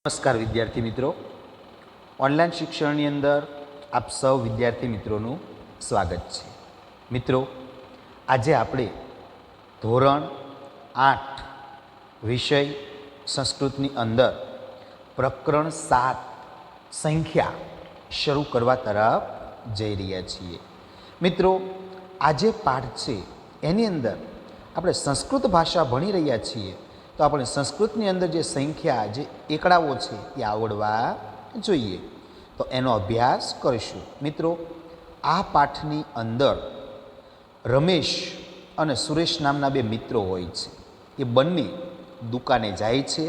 નમસ્કાર વિદ્યાર્થી મિત્રો, ઓનલાઈન શિક્ષણની અંદર આપ સૌ વિદ્યાર્થી મિત્રોનું સ્વાગત છે. મિત્રો, આજે આપણે ધોરણ 8 વિષય સંસ્કૃતની અંદર પ્રકરણ 7 સંખ્યા શરૂ કરવા તરફ જઈ રહ્યા છીએ. મિત્રો, આ જે પાઠ છે એની અંદર આપણે સંસ્કૃત ભાષા ભણી રહ્યા છીએ, તો આપણે સંસ્કૃતની અંદર જે સંખ્યા, જે એકડાઓ છે એ આવડવા જોઈએ. તો એનો અભ્યાસ કરીશું. મિત્રો, આ પાઠની અંદર રમેશ અને સુરેશ નામના બે મિત્રો હોય છે. એ બંને દુકાને જાય છે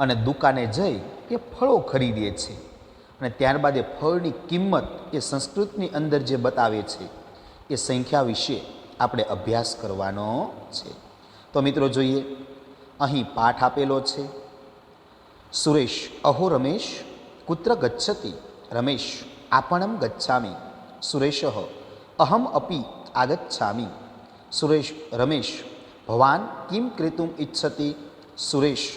અને દુકાને જઈ એ ફળો ખરીદે છે અને ત્યારબાદ એ ફળની કિંમત એ સંસ્કૃતની અંદર જે બતાવે છે એ સંખ્યા વિશે આપણે અભ્યાસ કરવાનો છે. તો મિત્રો જોઈએ, અહીં પાઠ આપેલો છે. સુરેશ: અહો રમેશ, કુત્ર ગચ્છતિ? રમેશ: આપણમ ગચ્છામિ. સુરેશ: અહમ અપી આગચ્છામિ. સુરેશ: રમેશ: ભવાન કિમ ક્રેતુમ ઇચ્છતિ? સુરેશ: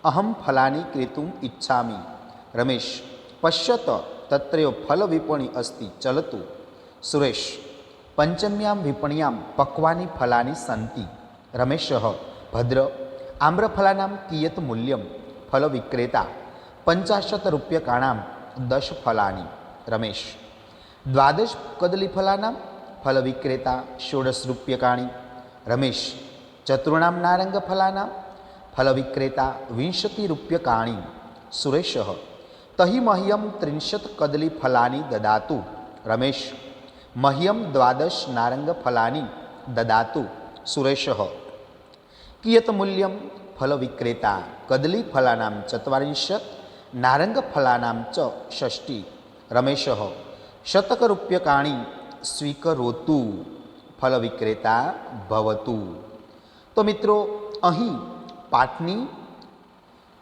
અહમ ફલાની ક્રેતુમ ઇચ્છામિ. રમેશ: પશ્યત તત્રૈવ ફલ વિપણી અસ્તિ, ચલતુ. સુરેશ: પંચમ્યામ વિપણ્યામ પક્વાની ફલાની સંતિ. રમેશ: ભદ્ર, આમ્રફલાનામ કિયત મૂલ્યમ? ફલ વિક્રેતા: 50 રૂપ્યકાણામ 10 ફલાની. રમેશ: 12 કદલીફલાનામ? ફલ વિક્રેતા: 16 રૂપ્યકાણી. રમેશ: ચતુર્ણામ નારંગફલાનામ? ફલ વિક્રેતા: 20 રૂપ્યકાણી. સુરેશ: તહિ મહ્યમ 30 કદલીફલાની દદાતુ. રમેશ: મહ્યમ 12 નારંગફલાની દદાતુ. સુરેશ: કિયત મૂલ્યમ? ફલ વિક્રેતા: કદલીફલાનામ 40, નારંગફલાનામ ચ 60. રમેશ: શતકરૂપ્યકાણી સ્વીકરોતુ. ફલ વિક્રેતા ભવતુ. તો મિત્રો, અહીં પાઠની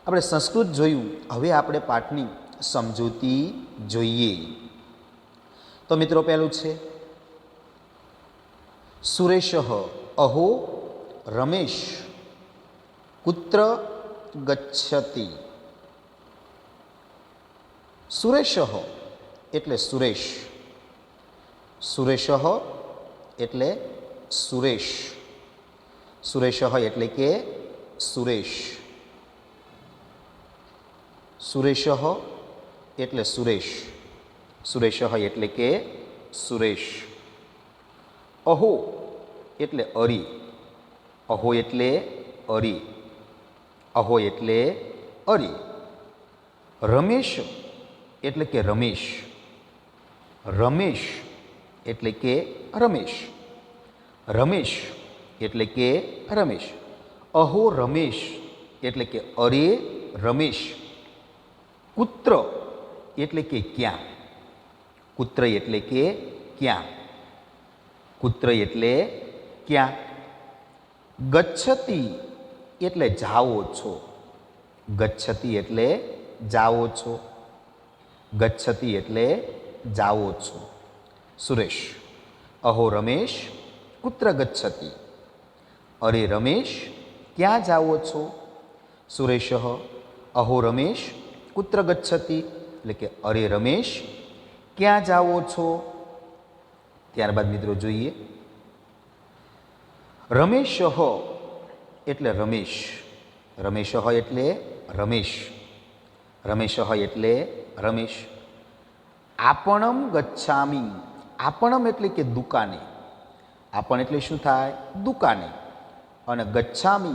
આપણે સંસ્કૃત જોયું, હવે આપણે પાઠની સમજૂતી જોઈએ. તો મિત્રો, પહેલું છે સુરેશ: અહો રમેશ, કુત્ર ગચ્છતિ? સુરેશ એટલે સુરેશ. સુરેશ એટલે સુરેશ. સુરેશ એટલે કે સુરેશ. સુરેશ એટલે સુરેશ. સુરેશ એટલે કે સુરેશ. અહો એટલે અરી. અહો એટલે અરી. અહો એટલે અરી. રમેશ એટલે કે રમેશ. રમેશ એટલે કે રમેશ. રમેશ એટલે કે રમેશ. અહો રમેશ એટલે કે અરે રમેશ. કુત્ર એટલે કે ક્યાં. કુત્ર એટલે કે ક્યાં. કુત્ર એટલે ક્યાં. ગચ્છતિ એટલે જાઓ છો. ગચ્છતિ એટલે જાઓ છો. ગચ્છતિ એટલે જાઓ છો. સુરેશ: અહો રમેશ, કુત્ર ગચ્છતિ? અરે રમેશ, ક્યાં જાઓ છો? સુરેશ: અહો રમેશ, કુત્ર ગચ્છતિ? એટલે કે અરે રમેશ, ક્યાં જાઓ છો? ત્યારબાદ મિત્રો જોઈએ, રમેશ એટલે રમેશ. રમેશ એટલે રમેશ. રમેશ એટલે રમેશ. આપણમ ગચ્છામિ. આપણમ એટલે કે દુકાને. આપણ એટલે શું થાય? દુકાને. અને ગચ્છામિ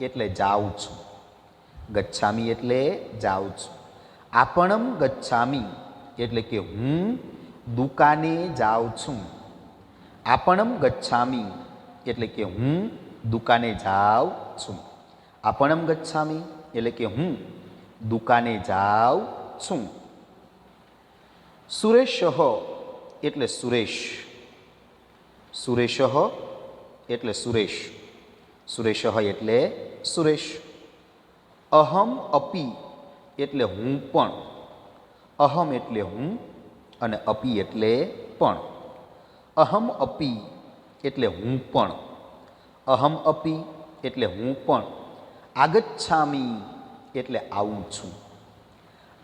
એટલે જાઉં છું. ગચ્છામિ એટલે જાઉં છું. આપણમ ગચ્છામિ એટલે કે હું દુકાને જાઉં છું. આપણમ ગચ્છામિ એટલે કે હું દુકાને જાઉં છું. આપણમ ગચ્છામિ એટલે કે હું દુકાને જાઉં છું. સુરેશ એટલે સુરેશ. સુરેશ એટલે સુરેશ. સુરેશ એટલે સુરેશ. અહમ અપી એટલે હું પણ. અહમ એટલે હું અને અપી એટલે પણ. અહમ અપી એટલે હું પણ. અહમ અપી એટલે હું પણ. આગચ્છામિ એટલે આવું છું.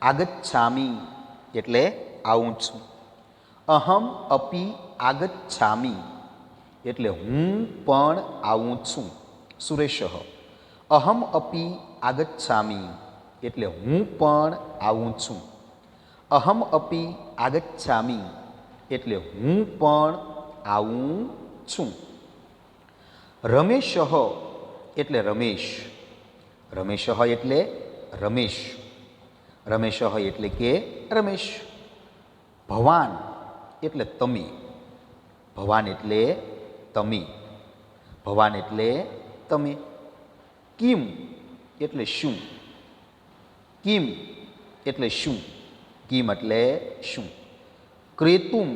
આગચ્છામી એટલે આવું છું. અહમ અપી આગચ્છામી એટલે હું પણ આવું છું. સુરેશ. અહમ અપી આગચ્છામી એટલે હું પણ આવું છું. અહમ અપી આગચ્છામી એટલે હું પણ આવું છું. રમેશ એટલે રમેશ. રમેશ એટલે રમેશ. રમેશ એટલે કે રમેશ. ભવાન એટલે તમે. ભવાન એટલે તમે. ભવાન એટલે તમે. કિમ એટલે શું. કિમ એટલે શું. કિમ એટલે શું. ક્રેતુમ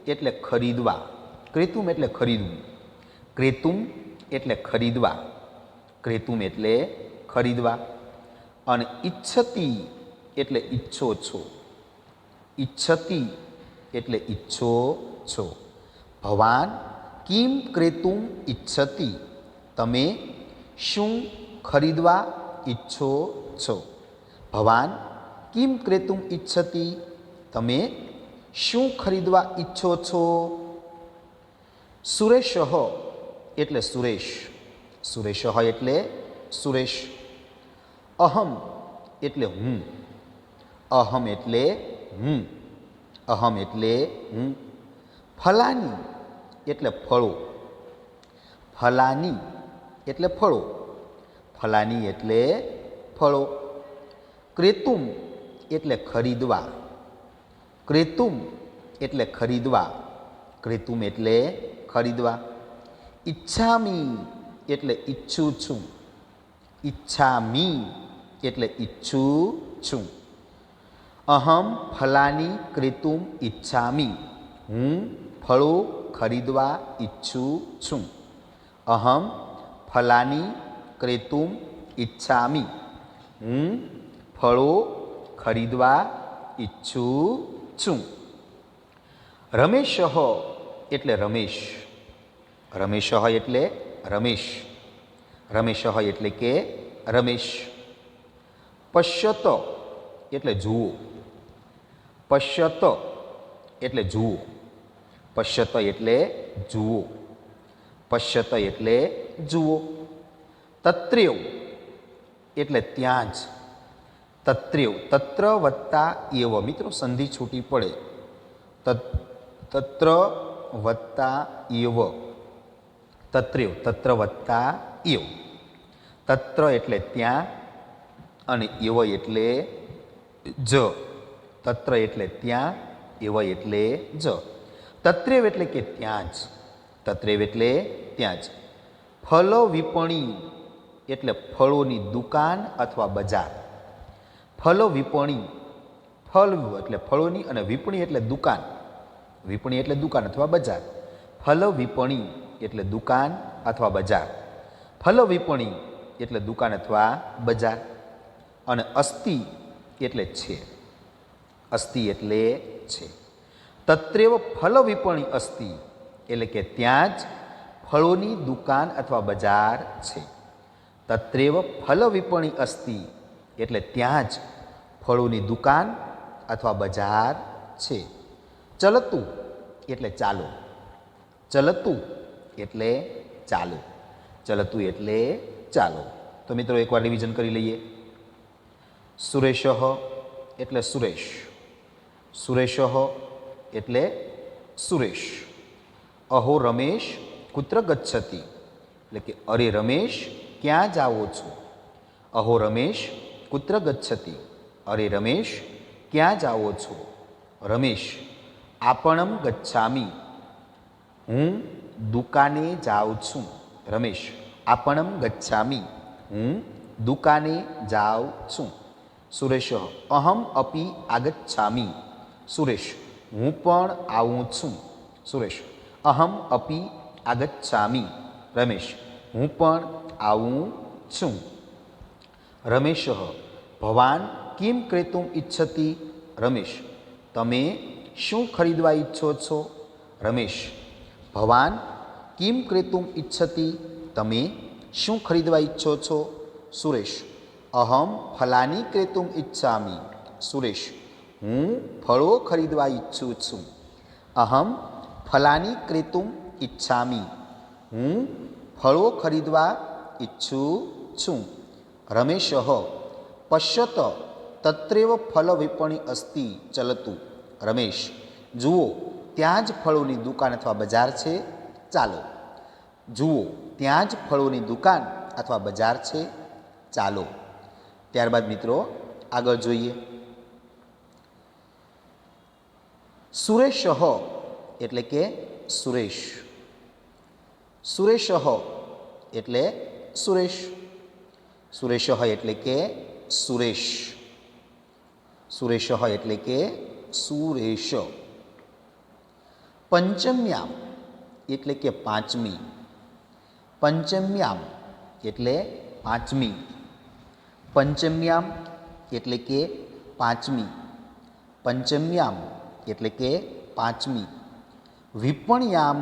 એટલે ખરીદવા. ક્રેતુમ એટલે ખરીદવું. ક્રેતુમ એટલે ખરીદવા. ક્રેતુમ એટલે ખરીદવા. અને ઈચ્છતી એટલે ઈચ્છો છો. ઈચ્છતી એટલે ઈચ્છો છો. ભવાન કિમ ક્રેતુમ ઈચ્છતી તમે શું ખરીદવા ઈચ્છો છો. ભવાન કિમ ક્રેતુમ ઈચ્છતી તમે શું ખરીદવા ઈચ્છો છો. સુરેશ એટલે સુરેશ. સુરેશ એટલે સુરેશ. અહમ એટલે હું. અહમ એટલે હું. અહમ એટલે હું. ફલાની એટલે ફળો. ફલાની એટલે ફળો. ફલાની એટલે ફળો. ક્રેતુમ એટલે ખરીદવા. ક્રેતુમ એટલે ખરીદવા. ક્રેતુમ એટલે ખરીદવા. ઈચ્છામી એટલે ઈચ્છું છું. ઈચ્છામી એટલે ઈચ્છું છું. અહમ ફલાની ક્રેતુમ ઈચ્છામી હું ફળો ખરીદવા ઈચ્છું છું. અહમ ફલાની ક્રેતુમ ઈચ્છામી હું ફળો ખરીદવા ઈચ્છું છું. રમેશ એટલે રમેશ. રમેશ એટલે રમેશ. રમેશ એટલે કે રમેશ. પશ્યત એટલે જુઓ. પશ્યત એટલે જુઓ. પશ્યત એટલે જુઓ. પશ્યત એટલે જુઓ. તત્રેવ એટલે ત્યાં જ. તત્રેવ તત્ર વત્તા એવ. મિત્રો સંધિ છૂટી પડે. તત્ર વત્તા એવ. તત્રેવ તત્ર વત્તા એવ. તત્ર એટલે ત્યાં અને એવ એટલે જ. તત્ર એટલે ત્યાં એવ એટલે જ. તત્રેવ એટલે કે ત્યાં જ. તત્રેવ એટલે ત્યાં જ. ફલ વિપણી એટલે ફળોની દુકાન અથવા બજાર. ફલ વિપણી. ફળ એટલે ફળોની અને વિપણી એટલે દુકાન. વિપણી એટલે દુકાન અથવા બજાર. ફલ વિપણી એટલે દુકાન અથવા બજાર. ફલ વિપણી એટલે દુકાન અથવા બજાર. અને અસ્તિ એટલે છે. અસ્તિ એટલે છે. તત્રેવ ફલ વિપણી અસ્તિ એટલે કે ત્યાં જ ફળોની દુકાન અથવા બજાર છે. તત્રેવ ફલ વિપણી અસ્તિ એટલે ત્યાં જ ફળોની દુકાન અથવા બજાર છે. ચલતું એટલે ચાલો. ચલતું એટલે ચાલો. ચલતું એટલે ચાલો. તો મિત્રો એકવાર રિવિઝન કરી લઈએ. સુરેશ એટલે સુરેશ. સુરેશ એટલે સુરેશ. અહો રમેશ કુત્ર ગચ્છતિ એટલે કે અરે રમેશ ક્યાં જાઓ છો. અહો રમેશ કુત્ર ગચ્છતિ અરે રમેશ ક્યાં જાઓ છો. રમેશ આપણમ ગચ્છામી હું દુકાને જાઉં છું. રમેશ આપણમ ગચ્છામી હું દુકાને જાઉં છું. સુરેશ અહમ અપી આગચ્છામી સુરેશ હું પણ આવું છું. સુરેશ અહમ અપી આગચ્છામી રમેશ હું પણ આવું છું. રમેશ ભવાન કિમ ક્રેતુમ ઈચ્છતિ રમેશ તમે શું ખરીદવા ઈચ્છો છો. રમેશ ભવાન કિમ ક્રેતુમ ઈચ્છતિ તમે શું ખરીદવા ઈચ્છો છો. સુરેશ અહમ ફલાની ક્રેતુમ ઈચ્છામી. સુરેશ, હું ફળો ખરીદવા ઈચ્છું છું. અહમ ફલાની ક્રેતુમ ઈચ્છામી. હું ફળો ખરીદવા ઈચ્છું છું. રમેશ પશ્યત તત્રેવ ફલ વિપણી અસ્તિ ચલતું. રમેશ, જુઓ ત્યાં જ ફળોની દુકાન અથવા બજાર છે, ચાલો. જુઓ ત્યાં જ ફળોની દુકાન અથવા બજાર છે, ચાલો. ત્યારબાદ મિત્રો આગળ જોઈએ. સુરેશ એટલે કે સુરેશ. સુરેશ એટલે સુરેશ. સુરેશ એટલે કે સુરેશ. સુરેશ એટલે કે સુરેશ. પંચમ્યામ એટલે કે પાંચમી. પંચમ્યામ એટલે પાંચમી. પંચમ્યામ એટલે કે પાંચમી. પંચમ્યામ એટલે કે પાંચમી. વિપણ્યામ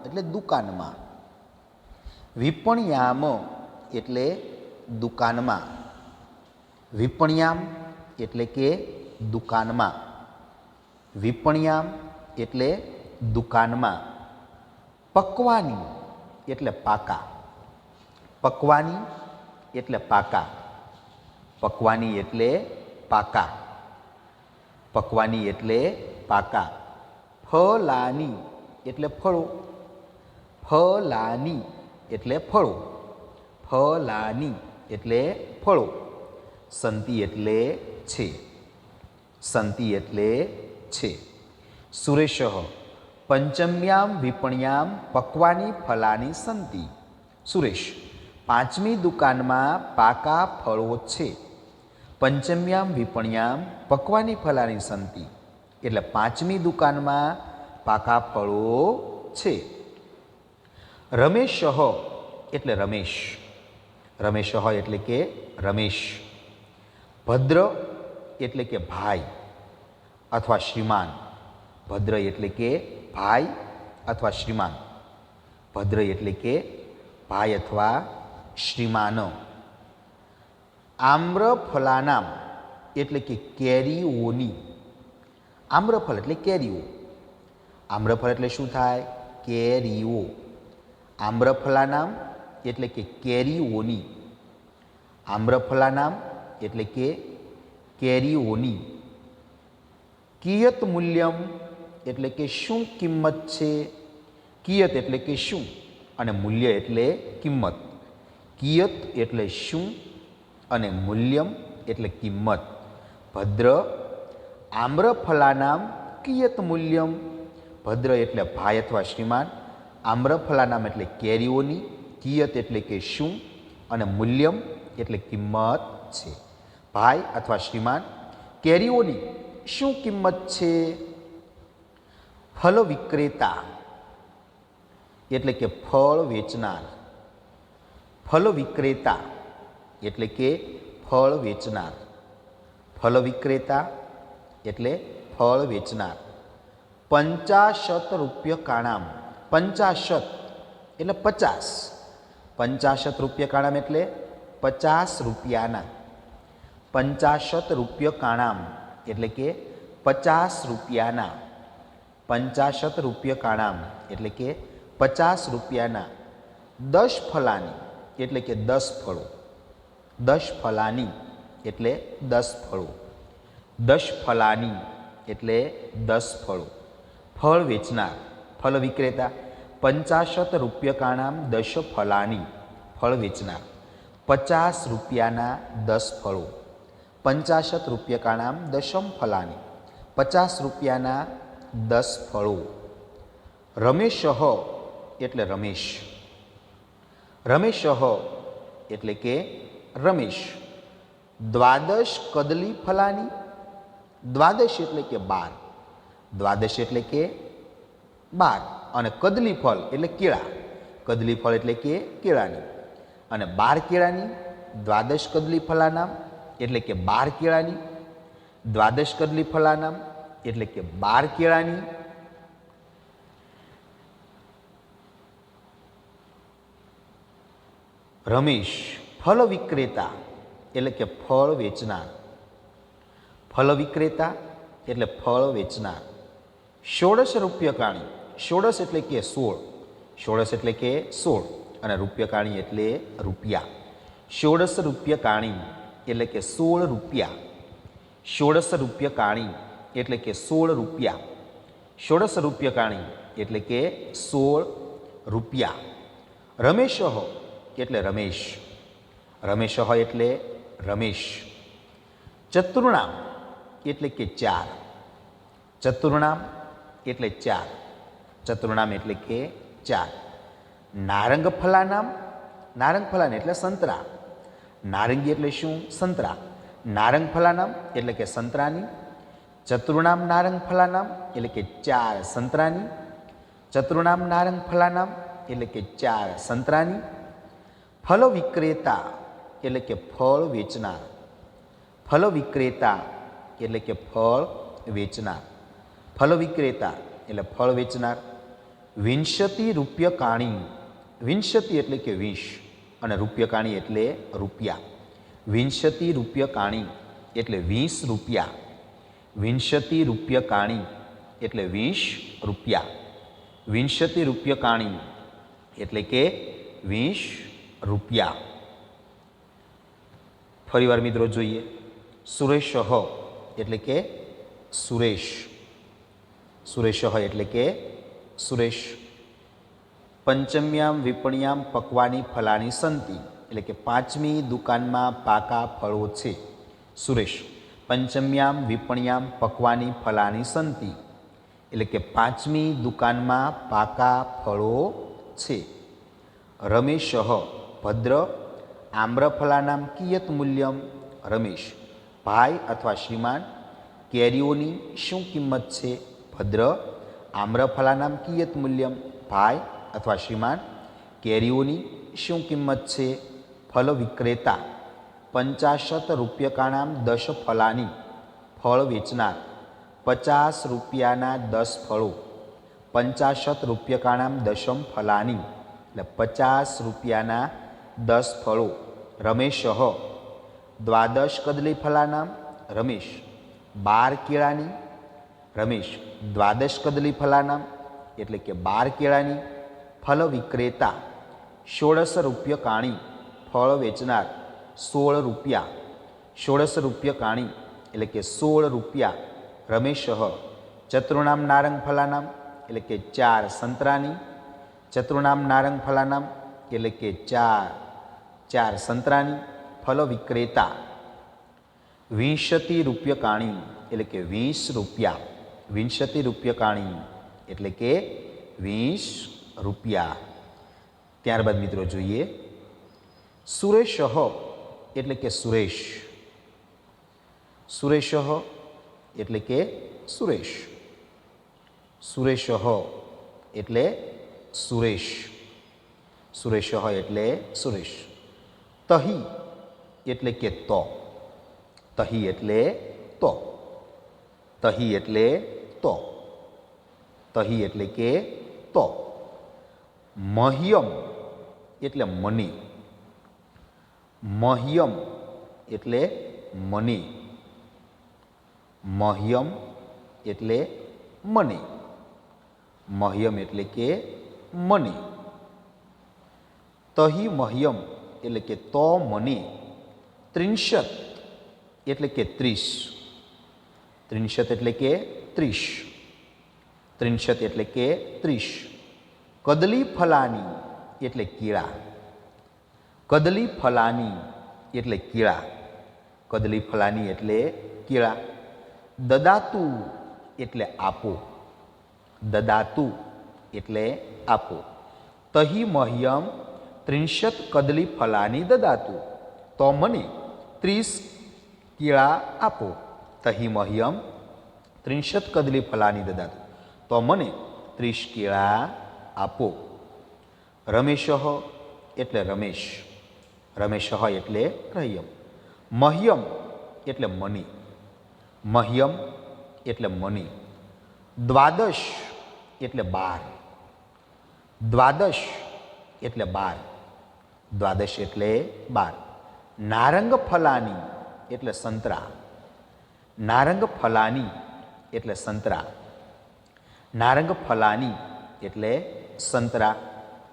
એટલે દુકાનમાં. વિપણ્યામ એટલે દુકાનમાં. વિપણ્યામ એટલે કે દુકાનમાં. વિપણ્યામ એટલે દુકાનમાં. પકવાની એટલે પાકા. પકવાની એટલે પાકા. પકવાની એટલે પાકા. પકવાની એટલે પાકા. ફલાની એટલે ફળો. ફલાની એટલે ફળો. ફલાની એટલે ફળો. સંતિ એટલે છે. સંતિ એટલે છે. સુરેશ પંચમ્યામ વિપણ્યામ પક્વાની ફલાની સંતિ. સુરેશ, પાંચમી દુકાનમાં પાકા ફળો છે. પંચમ્યામ વિપણ્યામ પક્વાની ફલાની સંતિ એટલે પાંચમી દુકાનમાં પાકા ફળો છે. રમેશ એટલે રમેશ. રમેશ એટલે કે રમેશ. ભદ્ર એટલે કે ભાઈ અથવા શ્રીમાન. ભદ્ર એટલે કે ભાઈ અથવા શ્રીમાન. ભદ્ર એટલે કે ભાઈ અથવા શ્રીમાન. આમ્રફલાનામ એટલે કે કેરીઓની. આમ્રફળ એટલે કેરીઓ. આમ્રફળ એટલે શું થાય? કેરીઓ. આમ્રફલાનામ એટલે કે કેરીઓની. આમ્રફલાનામ એટલે કે કેરીઓની. કિયત મૂલ્યમ એટલે કે શું કિંમત છે. કિયત એટલે કે શું અને મૂલ્ય એટલે કિંમત. કિયત એટલે શું અને મૂલ્યમ એટલે કિંમત. ભદ્ર આમ્રફલાનામ કિયત મૂલ્યમ. ભદ્ર એટલે ભાઈ અથવા શ્રીમાન. આમ્રફલાનામ એટલે કેરીઓની. કિયત એટલે કે શું અને મૂલ્યમ એટલે કિંમત છે. ભાઈ અથવા શ્રીમાન, કેરીઓની શું કિંમત છે? ફળ વિક્રેતા એટલે કે ફળ વેચનાર. ફળ વિક્રેતા એટલે કે ફળ વેચનાર. ફળ વિક્રેતા એટલે ફળ વેચનાર. 50 રૂપિયા કાણામ. 50 એટલે 50. 50 રૂપિયા કાણામ એટલે 50 રૂપિયાના. 50 રૂપિયા કાણામ એટલે કે 50 રૂપિયાના. 50 રૂપિયા કાણામ એટલે કે 50 રૂપિયાના. 10 ફલાની એટલે કે 10 ફળો. 10 ફલાની એટલે 10 ફળો. 10 ફલાની એટલે 10 ફળો. ફળ વેચનાર, ફળ વિક્રેતા. 50 રૂપિયા કાણામ 10 ફલાની. ફળ વેચનાર. 50 રૂપિયાના 10 ફળો. 50 રૂપિયા કાણામ 10 ફલાની. 50 રૂપિયાના 10 ફળો. રમેશ એટલે રમેશ. રમેશ એટલે કે રમેશ. 12 કદલી ફલાની. 12 એટલે કે 12. 12 એટલે કે 12 અને કદલી ફળ એટલે કેળા. કદલી ફળ એટલે કે કેળાની. અને 12 કેળાની. 12 કદલી ફલાનામ એટલે કે 12 કેળાની. 12 કદલી ફલાનામ એટલે કે 12 કેળાની. રમેશ ફળ વિક્રેતા એટલે કે ફળ વેચનાર. ફલ વિક્રેતા એટલે ફળ વેચનાર. ષોડશ રૂપ્યકાણી, ષોડશ એટલે કે 16, ષોડશ એટલે કે 16 અને રૂપ્યકાણી એટલે રૂપિયા. ષોડશ રૂપ્યકાણી એટલે કે 16 રૂપિયા. ષોડશ રૂપ્યકાણી એટલે કે 16 રૂપિયા. ષોડશ રૂપ્યકાણી એટલે કે 16 રૂપિયા. રમેશ એટલે રમેશ, રમેશ એટલે રમેશ. ચતુર્ણામ એટલે કે 4, ચતુર્ણામ એટલે 4, ચતુર્ણામ એટલે કે 4. નારંગ ફલાનામ, નારંગ ફલાન એટલે સંતરા, નારંગી એટલે શું? સંતરા. નારંગ ફલાનામ એટલે કે સંતરાની. ચતુર્ણામ નારંગ ફલાનામ એટલે કે 4 સંતરાની. ચતુર્ણામ નારંગ ફલાનામ એટલે કે 4 સંતરાની. ફલ વિક્રેતા એટલે કે ફળ વેચનાર, ફલ વિક્રેતા એટલે કે ફળ વેચનાર. ફલ વિક્રેતા એટલે ફળ વેચનાર. વિંશતિ રૂપ્યકાણી, વિંશતિ એટલે કે 20 અને રૂપ્યકાણી એટલે રૂપિયા. વિંશતિ રૂપ્યકાણી એટલે 20 રૂપિયા. વિંશતિ રૂપ્યકાણી એટલે 20 રૂપિયા. વિંશતિ રૂપ્યકાણી એટલે કે 20 રૂપિયા. ફરીવાર મિત્રો જોઈએ. સુરેશ એટલે કે સુરેશ, સુરેશ એટલે કે સુરેશ. પંચમ્યામ વિપણ્યામ પક્વાની ફલાની સંતિ એટલે કે 5મી દુકાનમાં પાકા ફળો છે. સુરેશ. પંચમ્યામ વિપણ્યામ પક્વાની ફલાની સંતિ એટલે કે 5મી દુકાનમાં પાકા ફળો છે. રમેશ ભદ્ર આમ્રફલાનામ કિયત મૂલ્યમ. રમેશ ભાઈ અથવા શ્રીમાન કેરીઓની શું કિંમત છે? ભદ્ર આમ્રફલાનામ કિયત મૂલ્યમ. ભાઈ અથવા શ્રીમાન કેરીઓની શું કિંમત છે? ફલ વિક્રેતા 50 રૂપ્યકાણામ 10 ફલાની. ફળ વેચનાર 50 રૂપિયાના 10 ફળો. 50 રૂપ્યકાણામ 10 ફલાની એટલે 50 રૂપિયાના 10 ફળો. રમેશ 12 કદલી ફલાનામ. રમેશ 12 કેળાની. રમેશ 12 કદલી ફલાનામ એટલે કે 12 કેળાની. ફલ વિક્રેતા 16 રૂપ્યકાણી. ફળ વેચનાર 16 રૂપિયા. 16 રૂપ્યકાણી એટલે કે 16 રૂપિયા. રમેશ ચતુર્ણામ નારંગ ફલાનામ એટલે કે 4 સંતરાની. ચતુર્ણામ નારંગ ફલાનામ એટલે કે 4 સંતરાની. ફલ વિક્રેતા 20 રૂપ્યકાણી એટલે કે 20 રૂપિયા. 20 રૂપ્યકાણી એટલે કે 20 રૂપિયા. ત્યારબાદ મિત્રો જોઈએ. સુરેશ એટલે કે સુરેશ, સુરેશ એટલે કે સુરેશ. સુરેશ એટલે સુરેશ, સુરેશ એટલે સુરેશ. તહી એટલે કે તો, તહી એટલે તો, તહી એટલે તો, તહી એટલે કે તો. મહ્યમ એટલે મને, મહ્યમ એટલે મને, મહ્યમ એટલે મને, મહ્યમ એટલે કે મને. તહી મહ્યમ એટલે કે તો મને. 30 એટલે કે 30, 30 એટલે કે 30, 30 એટલે કે 30. કદલી ફલાની એટલે કેળા, કદલી ફલાની એટલે કેળા, કદલી ફલાની એટલે કેળા. દદાતુ એટલે આપો, દદાતુ એટલે આપો. તહી મહ્યમ 30 કદલી ફલાની દદાતુ. તો મને 30 કેળા આપો. તહી મહ્યમ 30 કદલી ફલાની દદાતુ. તો મને 30 કેળા આપો. રમેશ એટલે રમેશ, રમેશ એટલે રયમ. મહ્યમ એટલે મને, મહ્યમ એટલે મને. દ્વાદશ એટલે 12, દ્વાદશ એટલે 12, દ્વાદશ એટલે 12. નારંગ ફલાની એટલે સંતરા, નારંગ ફલાની એટલે સંતરા, નારંગ ફલાની એટલે સંતરા,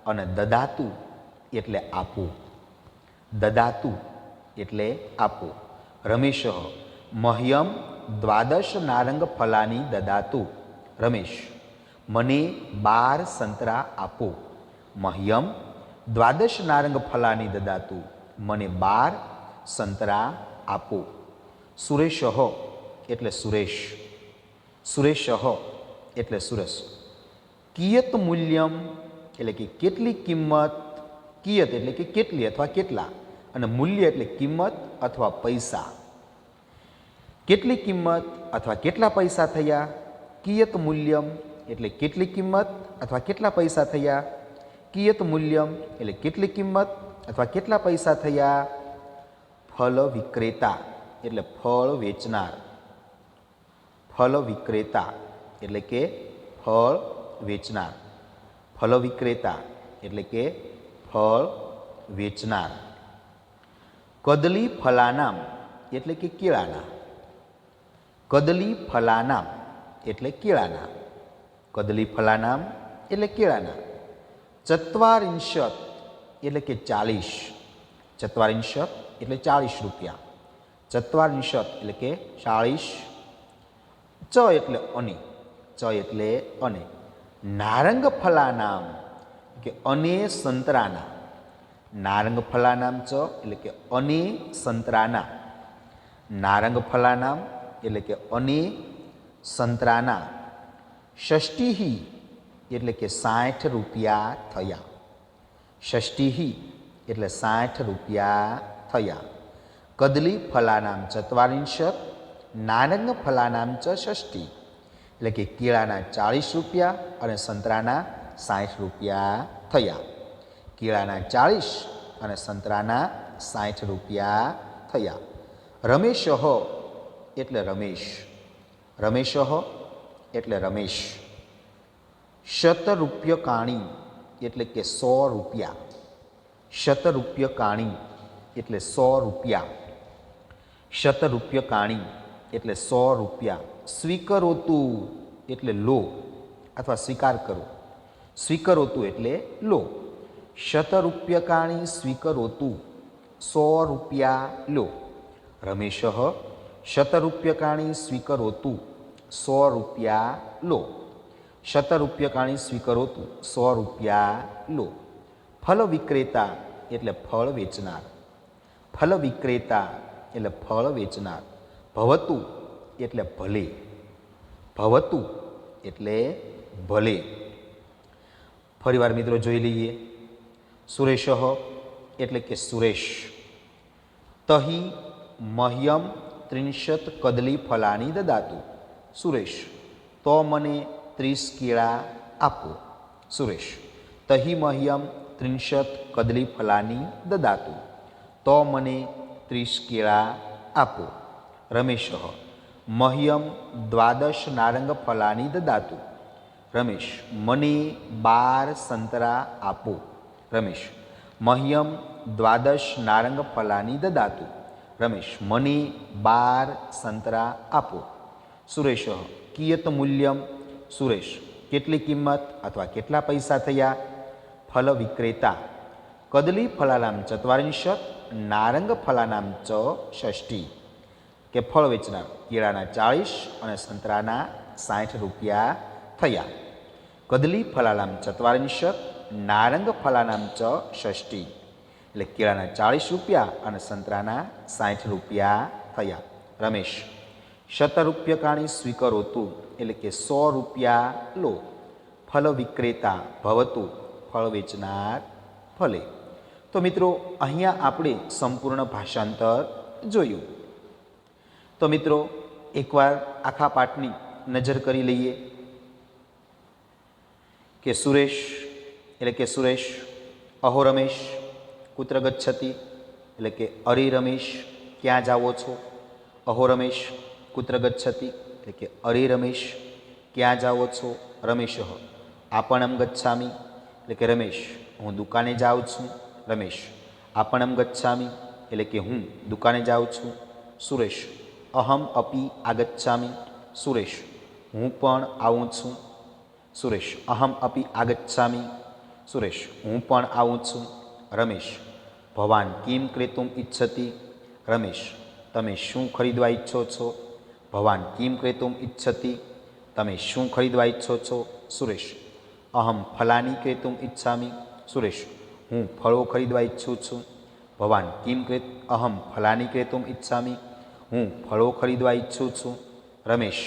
અને દદાતુ એટલે આપવું, દદાતુ એટલે આપવું. રમેશ મહ્યમ દ્વાદશ નારંગ ફલાની દદાતુ. રમેશ, મને 12 સંતરા આપો. મહ્યમ દ્વાદશ નારંગ ફલાની દદાતુ. મને 12 સંતરા આપો. સુરેશ એટલે સુરેશ, સુરેશ એટલે સુરેશ. કિયત મૂલ્યમ એટલે કે કેટલી કિંમત, કિયત એટલે કે કેટલી અથવા કેટલા, અને મૂલ્ય એટલે કિંમત અથવા પૈસા. કેટલી કિંમત અથવા કેટલા પૈસા થયા. કિયત મૂલ્યમ એટલે કેટલી કિંમત અથવા કેટલા પૈસા થયા. કિયત મૂલ્યમ એટલે કેટલી કિંમત અથવા કેટલા પૈસા થયા. ફળ વિક્રેતા એટલે ફળ વેચનાર, ફળ વિક્રેતા એટલે કે ફળ વેચનાર, ફળ વિક્રેતા એટલે કે ફળ વેચનાર. કદલી ફલાનામ એટલે કે કેળાના, કદલી ફલાનામ એટલે કેળાના, કદલી ફલાનામ એટલે કેળાના. ચત્વારિંશત એટલે કે 40, ચત્વારિંશત એટલે 40 રૂપિયા, ચત્વારિંશત એટલે કે 40. ચ એટલે અને, ચ એટલે અને. નારંગ ફલાનામ કે અને સંતરાના, નારંગ ફલાનામ ચ એટલે કે અને સંતરાના, નારંગ ફલાનામ એટલે કે અને સંતરાના. ષષ્ટિહી એટલે કે 60 રૂપિયા થયા, ષષ્ટિહી એટલે 60 રૂપિયા થયા. કદલી ફલાનામ ચત્વારિંશત નારંગ ફલાનામ ચ ષષ્ટિ એટલે કે કેળાના 40 રૂપિયા અને સંતરાના 60 રૂપિયા થયા. કેળાના 40 અને સંતરાના 60 રૂપિયા થયા. રમેશ એટલે રમેશ, રમેશ એટલે રમેશ. શતરૂપ્ય કાણી એટલે કે 100 રૂપિયા, શતરૂપ્ય કાણી એટલે 100 રૂપિયા, શતરૂપ્ય કાણી એટલે 100 રૂપિયા. સ્વીકરોતુ એટલે લો અથવા સ્વીકાર કરો, સ્વીકરોતુ એટલે લો. શતરૂપ્યકાણી સ્વીકરોતુ, 100 રૂપિયા લો. રમેશ શતરૂપ્યકાણી સ્વીકરોતુ, 100 રૂપિયા લો. શતરૂપ્યકાણી સ્વીકરોતુ, 100 રૂપિયા લો. ફળ વિક્રેતા એટલે ફળ વેચનાર, ફળ વિક્રેતા એટલે ફળ વેચનાર. ભવતુ એટલે ભલે, ભવતુ એટલે ભલે. ફરીવાર મિત્રો જોઈ લઈએ. સુરેશ એટલે કે સુરેશ. તહી મહ્યમ 30 કદલી ફલાની દદાતુ. સુરેશ, તો મને 30 કેળા આપો. સુરેશ, તહી મહ્યમ 30 કદલી ફલાની દદાતુ. તો મને 30 કેળા આપો. રમેશ મહ્યમ 12 નારંગ ફલાની દદાતુ. રમેશ, મને 12 સંતરા આપો. રમેશ, મહ્યમ 12 નારંગ ફલાની દદાતુ. રમેશ, મને 12 સંતરા આપો. સુરેશ કિયત મૂલ્યમ. સુરેશ, કેટલી કિંમત અથવા કેટલા પૈસા થયા. ફળ વિક્રેતા કદલી ફલાનામ ચત્વારિંશત નારંગ ફલાનામ ચ ષષ્ટિ કે ફળ વેચનાર કેળાના 40 અને સંતરાના 60 રૂપિયા થયા. કદલી ફલાનામ ચત્વારિંશત નારંગ ફલાનામ ચ ષષ્ટિ એટલે કેળાના 40 રૂપિયા અને સંતરાના 60 રૂપિયા થયા. રમેશ શતરૂપ્યકાણી સ્વીકરોતુ એટલે કે 100 રૂપિયા લો. ફળ વિક્રેતા ભવતુ ફળ વેચનાર ભલે. તો મિત્રો અહીંયા આપણે સંપૂર્ણ ભાષાંતર જોયું. તો મિત્રો એકવાર આખા પાઠની નજર કરી લઈએ કે સુરેશ એટલે કે સુરેશ, અહો રમેશ કુત્ર ગચ્છતિ એટલે કે અરે રમેશ ક્યાં જાઓ છો. અહો રમેશ કુત્ર ગચ્છતિ એટલે કે અરે રમેશ ક્યાં જાઓ છો. રમેશ આપણમ ગચ્છામી એટલે કે રમેશ હું દુકાને જાઉં છું. રમેશ આપણમ ગચ્છામી એટલે કે હું દુકાને જાઉં છું. સુરેશ અહમ અપી આગચ્છામિ. સુરેશ હું પણ આવું છું. સુરેશ અહમ અપી આગચ્છામિ. સુરેશ હું પણ આવું છું. રમેશ ભવાન કિમ ક્રેતુમ ઇચ્છતિ. રમેશ તમે શું ખરીદવા ઈચ્છો છો. ભવાન કિમ ક્રેતુમ ઇચ્છતિ. તમે શું ખરીદવા ઈચ્છો છો. સુરેશ અહમ ફલાની ક્રેતુમ ઈચ્છામિ. સુરેશ હું ફળો ખરીદવા ઈચ્છું છું. ભવાન કિમ અહમ ફલાની ક્રેતુમ ઈચ્છામિ. હું ફળો ખરીદવા ઈચ્છું છું. રમેશ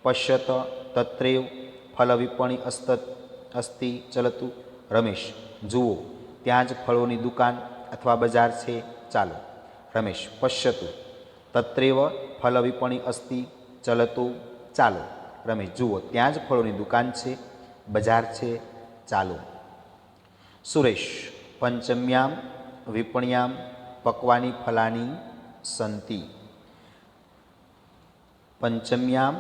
પશ્યત તત્રેવ ફલ વિપણી અસ્તિ ચલતું. રમેશ જુઓ ત્યાં જ ફળોની દુકાન અથવા બજાર છે, ચાલો. રમેશ પશ્યતુ તત્રેવ ફલ વિપણી અસ્તિ ચલતું. ચાલો. રમેશ જુઓ ત્યાં જ ફળોની દુકાન છે, બજાર છે, ચાલો. સુરેશ પંચમ્યામ વિપણ્યામ પક્વાની ફલાની સંતિ. પંચમ્યામ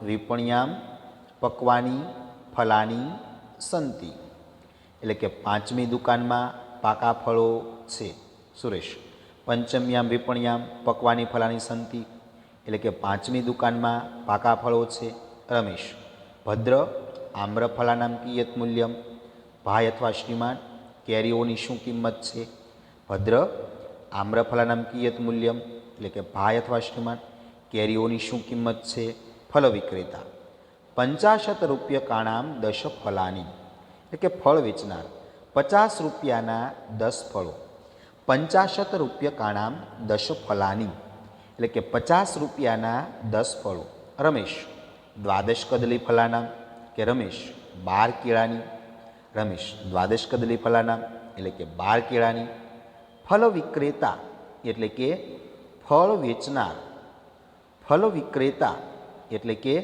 વિપણ્યામ પક્વાની ફલાની સંતિ. એટલે કે પાંચમી દુકાનમાં પાકા ફળો છે. સુરેશ પંચમ્યામ વિપણ્યામ પક્વાની ફલાની સંતિ. એટલે કે પાંચમી દુકાનમાં પાકા ફળો છે. રમેશ ભદ્ર આમ્રફલાનામ કિયત મૂલ્યમ. ભાઈ અથવા શ્રીમાન કેરીઓની શું કિંમત છે. ભદ્ર આમ્રફલાનામ કિયત મૂલ્યમ. એટલે કે ભાઈ અથવા શ્રીમાન કેરીઓની શું કિંમત છે. ફલ વિક્રેતા 50 રૂપ્યકાણામ 10 ફલાની. એટલે કે ફળ વેચનાર 50 રૂપિયાના 10 ફળો. 50 રૂપ્યકાણામ 10 ફલાની. એટલે કે 50 રૂપિયાના 10 ફળો. રમેશ દ્વાદશ કદલી ફલાનામ. કે રમેશ 12 કેળાની. રમેશ દ્વાદશ કદલી ફલાનામ એટલે કે 12 કેળાની. ફલ વિક્રેતા એટલે કે ફળ વેચનાર. ફલ વિક્રેતા એટલે કે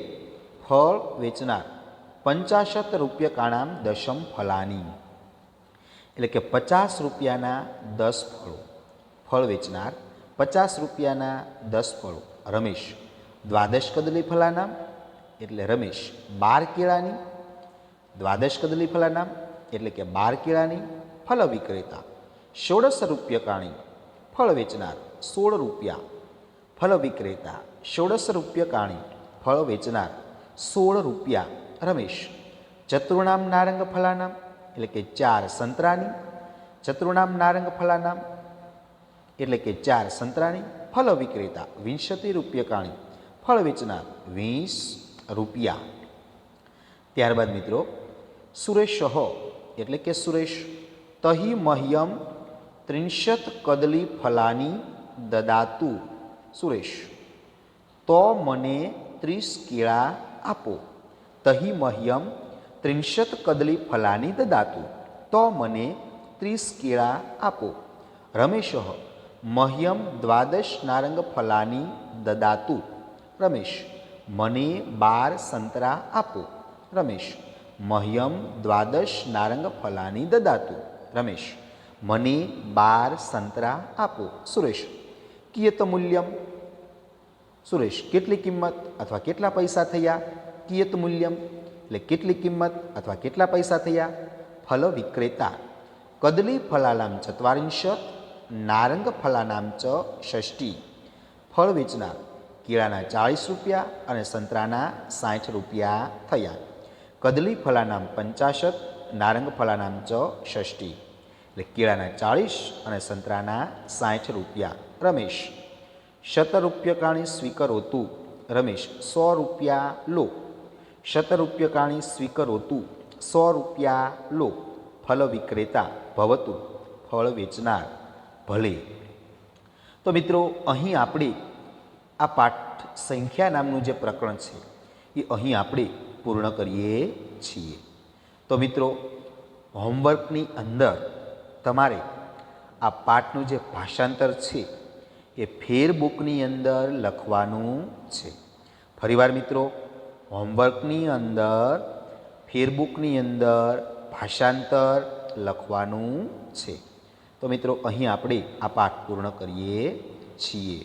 ફળ વેચનાર 50 રૂપ્યકાણામ 10 ફલાની. એટલે કે 50 રૂપિયાના 10 ફળો. ફળ વેચનાર 50 રૂપિયાના 10 ફળો. રમેશ દ્વાદશ કદલી ફલાનામ એટલે રમેશ 12 કેળાની. દ્વાદશ કદલી ફલાનામ એટલે કે 12 કેળાની. ફલ વિક્રેતા 16 રૂપ્યકાણી. ફળ વેચનાર 16 રૂપિયા. ફલ વિક્રેતા 16 રૂપ્યકાણી. ફળ વેચનાર 16 રૂપિયા. રમેશ ચતુર્ણામ નારંગ ફલાનામ એટલે કે 4 સંતરાની. ચતુર્ણામ નારંગ ફલાનામ એટલે કે 4 સંતરાની. ફલ વિક્રેતા 20 રૂપ્યકાણી. ફળ વેચનાર 20 રૂપિયા. ત્યારબાદ મિત્રો સુરેશ એટલે કે સુરેશ તહી મહ્યમ 30 કદલી ફલાની દદાતુ. સુરેશ તો મને 30 કેળા આપો. તહી મહ્યમ 30 કદલી ફલાની દદાતુ. તો મને 30 કેળા આપો. રમેશ મહ્યમ 12 નારંગ ફલાની દદાતુ. રમેશ મને 12 સંતરા આપો. રમેશ મહ્યમ 12 નારંગ ફલાની દદાતુ. રમેશ મને 12 સંતરા આપો. સુરેશ કિયત મૂલ્યમ. સુરેશ કેટલી કિંમત અથવા કેટલા પૈસા થયા. કિયત મૂલ્યમ એટલે કેટલી કિંમત અથવા કેટલા પૈસા થયા. ફલ વિક્રેતા કદલી ફલાનામ 40 નારંગ ફલાનામ ચ 60. ફળ વેચનાર કેળાના 40 રૂપિયા અને સંતરાના 60 રૂપિયા થયા. કદલી ફલાનામ 50 નારંગ ફલાનામ ચ 60. એટલે કેળાના 40 અને સંતરાના 60 રૂપિયા. રમેશ 100 રૂપ્યકાણી સ્વીકરોતુ. રમેશ 100 રૂપિયા લો. 100 રૂપ્યકાણી સ્વીકરોતુ 100 રૂપિયા લો. ફલ વિક્રેતા ભવતુ ફળ વેચનાર ભલે. તો મિત્રો અહીં આપણે આ પાઠ સંખ્યા નામનું જે પ્રકરણ છે એ અહીં આપણે પૂર્ણ કરીએ છીએ. તો મિત્રો હોમવર્કની અંદર તમારે આ પાઠનું જે ભાષાંતર છે એ ફેરબુકની અંદર લખવાનું છે. ફરીવાર મિત્રો હોમવર્કની અંદર ફેરબુકની અંદર ભાષાંતર લખવાનું છે. તો મિત્રો અહીં આપણે આ પાઠ પૂર્ણ કરીએ છીએ.